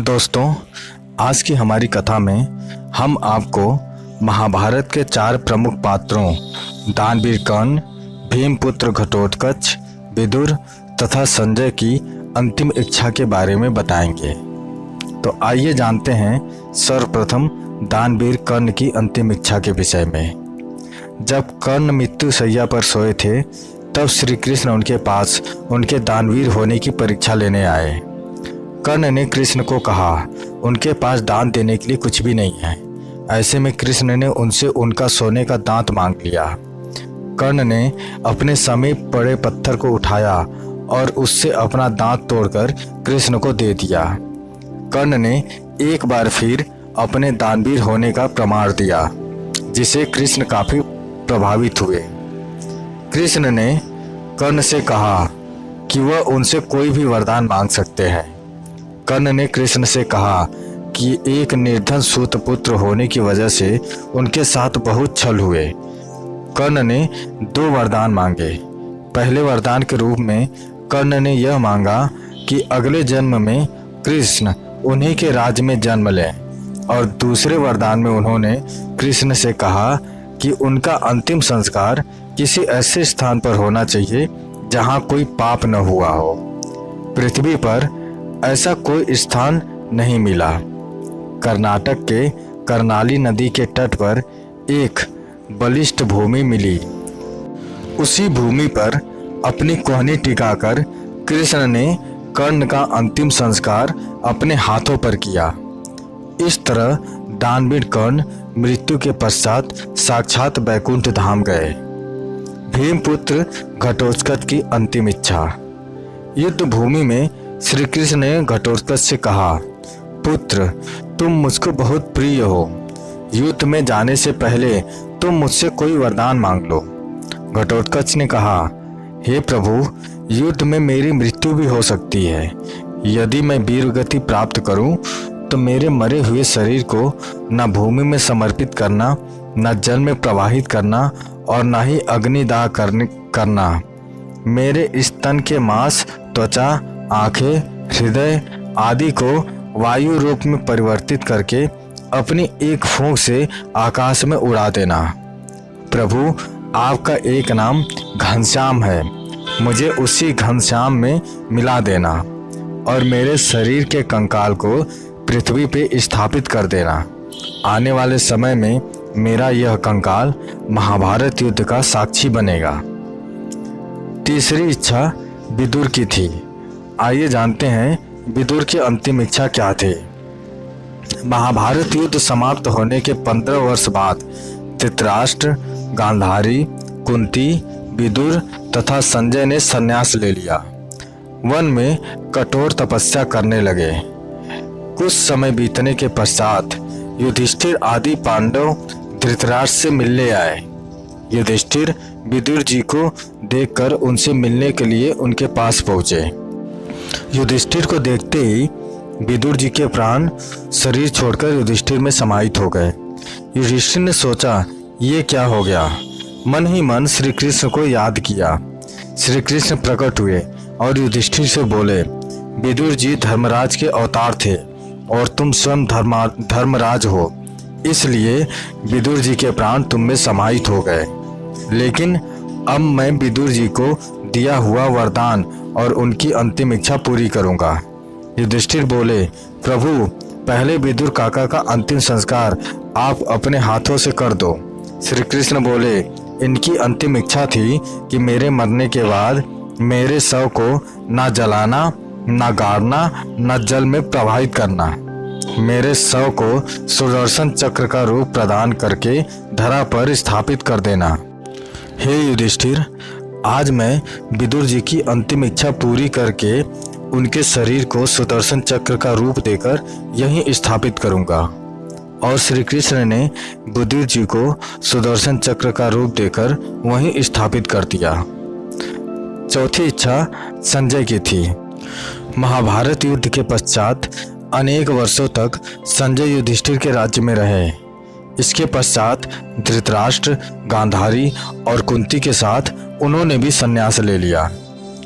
दोस्तों, आज की हमारी कथा में हम आपको महाभारत के 4 प्रमुख पात्रों दानवीर कर्ण, भीमपुत्र घटोत्कच, विदुर तथा संजय की अंतिम इच्छा के बारे में बताएंगे। तो आइए जानते हैं सर्वप्रथम दानवीर कर्ण की अंतिम इच्छा के विषय में। जब कर्ण मृत्यु शैया पर सोए थे तब श्री कृष्ण उनके पास उनके दानवीर होने की परीक्षा लेने आए। कर्ण ने कृष्ण को कहा उनके पास दान देने के लिए कुछ भी नहीं है। ऐसे में कृष्ण ने उनसे उनका सोने का दांत मांग लिया। कर्ण ने अपने समीप पड़े पत्थर को उठाया और उससे अपना दांत तोड़कर कृष्ण को दे दिया। कर्ण ने एक बार फिर अपने दानवीर होने का प्रमाण दिया, जिसे कृष्ण काफी प्रभावित हुए। कृष्ण ने कर्ण से कहा कि वह उनसे कोई भी वरदान मांग सकते हैं। कर्ण ने कृष्ण से कहा कि एक निर्धन सूत पुत्र होने की वजह से उनके साथ बहुत छल हुए। कर्ण ने 2 वरदान मांगे। पहले वरदान के रूप में कर्ण ने यह मांगा कि अगले जन्म में कृष्ण उन्हीं के राज्य में जन्म लें, और दूसरे वरदान में उन्होंने कृष्ण से कहा कि उनका अंतिम संस्कार किसी ऐसे स्थान पर होना चाहिए जहां कोई पाप न हुआ हो। पृथ्वी पर ऐसा कोई स्थान नहीं मिला। कर्नाटक के कर्नाली नदी के तट पर एक बलिष्ठ भूमि मिली। उसी भूमि पर अपनी कोहनी टिकाकर कृष्ण ने कर्ण का अंतिम संस्कार अपने हाथों पर किया। इस तरह दानवीर कर्ण मृत्यु के पश्चात साक्षात वैकुंठ धाम गए। भीमपुत्र घटोत्कच की अंतिम इच्छा। युद्ध भूमि में श्री कृष्ण ने घटोत्कच से कहा, पुत्र, तुम मुझको बहुत प्रिय हो। युद्ध में जाने से पहले तुम मुझसे कोई वरदान मांग लो। घटोत्कच ने कहा, हे प्रभु, युद्ध में मेरी मृत्यु भी हो सकती है। यदि मैं वीरगति प्राप्त करूं तो मेरे मरे हुए शरीर को न भूमि में समर्पित करना, न जल में प्रवाहित करना और न ही अग्निदाह करना। मेरे स्तन के मांस, त्वचा, आंखें, हृदय आदि को वायु रूप में परिवर्तित करके अपनी एक फूंक से आकाश में उड़ा देना। प्रभु, आपका एक नाम घनश्याम है। मुझे उसी घनश्याम में मिला देना और मेरे शरीर के कंकाल को पृथ्वी पे स्थापित कर देना। आने वाले समय में मेरा यह कंकाल महाभारत युद्ध का साक्षी बनेगा। तीसरी इच्छा विदुर की थी। आइए जानते हैं विदुर की अंतिम इच्छा क्या थी। महाभारत युद्ध समाप्त होने के 15 वर्ष बाद धृतराष्ट्र, गांधारी, कुंती, विदुर तथा संजय ने संन्यास ले लिया। वन में कठोर तपस्या करने लगे। कुछ समय बीतने के पश्चात युधिष्ठिर आदि पांडव धृतराष्ट्र से मिलने आए। युधिष्ठिर विदुर जी को देखकर उनसे मिलने के लिए उनके पास पहुंचे। युधिष्ठिर को देखते ही विदुर जी के प्राण शरीर छोड़कर युधिष्ठिर में समाहित हो गए। युधिष्ठिर ने सोचा, ये क्या हो गया। मन ही मन श्री कृष्ण को याद किया। श्री कृष्ण प्रकट हुए और युधिष्ठिर से बोले, विदुर जी धर्मराज के अवतार थे और तुम स्वयं धर्मराज हो, इसलिए विदुर जी के प्राण तुम में समाहित हो गए। लेकिन अब मैं विदुर जी को दिया हुआ वरदान और उनकी अंतिम इच्छा पूरी करूंगा। युधिष्ठिर बोले, प्रभु, पहले विदुर काका का अंतिम संस्कार आप अपने हाथों से कर दो। श्री कृष्ण बोले, इनकी अंतिम इच्छा थी कि मेरे मरने के बाद मेरे शव को ना जलाना, ना गाड़ना, ना जल में प्रवाहित करना। मेरे शव को सुदर्शन चक्र का रूप प्रदान करके धरा पर स्थापित कर देना। हे युधिष्ठिर, आज मैं विदुर जी की अंतिम इच्छा पूरी करके उनके शरीर को सुदर्शन चक्र का रूप देकर यहीं स्थापित करूंगा। और श्री कृष्ण ने विदुर जी को सुदर्शन चक्र का रूप देकर वहीं स्थापित कर दिया। चौथी इच्छा संजय की थी। महाभारत युद्ध के पश्चात अनेक वर्षों तक संजय युधिष्ठिर के राज्य में रहे। इसके पश्चात धृतराष्ट्र, गांधारी और कुंती के साथ उन्होंने भी संन्यास ले लिया।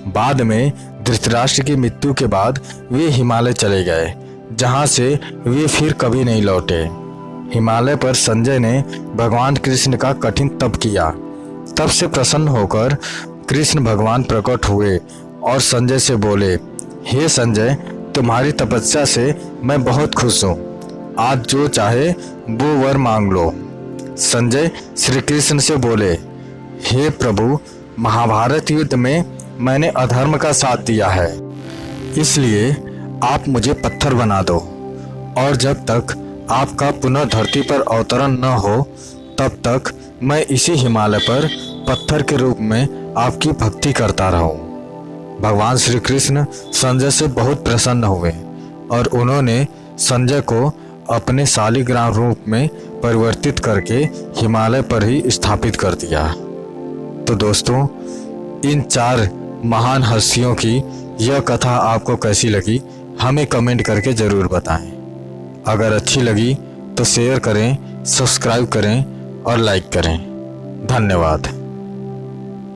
बाद में धृतराष्ट्र की मृत्यु के बाद वे हिमालय चले गए। जहाँ से वे फिर कभी नहीं लौटे। हिमालय पर संजय ने भगवान कृष्ण का कठिन तप किया। तब से प्रसन्न होकर कृष्ण भगवान प्रकट हुए और संजय से बोले, हे संजय, तुम्हारी तपस्या से मैं बहुत खुश हूँ। आज जो चाहे वो वर मांग लो। संजय श्री कृष्ण से बोले, हे प्रभु, महाभारत युद्ध में मैंने अधर्म का साथ दिया है, इसलिए आप मुझे पत्थर बना दो, और जब तक आपका पुनः धरती पर अवतरण न हो तब तक मैं इसी हिमालय पर पत्थर के रूप में आपकी भक्ति करता रहूं। भगवान श्री कृष्ण संजय से बहुत प्रसन्न हुए और उन्होंने संजय को अपने शालिग्राम रूप में परिवर्तित करके हिमालय पर ही स्थापित कर दिया। तो दोस्तों, इन 4 महान हस्तियों की यह कथा आपको कैसी लगी हमें कमेंट करके ज़रूर बताएं। अगर अच्छी लगी तो शेयर करें, सब्सक्राइब करें और लाइक करें। धन्यवाद।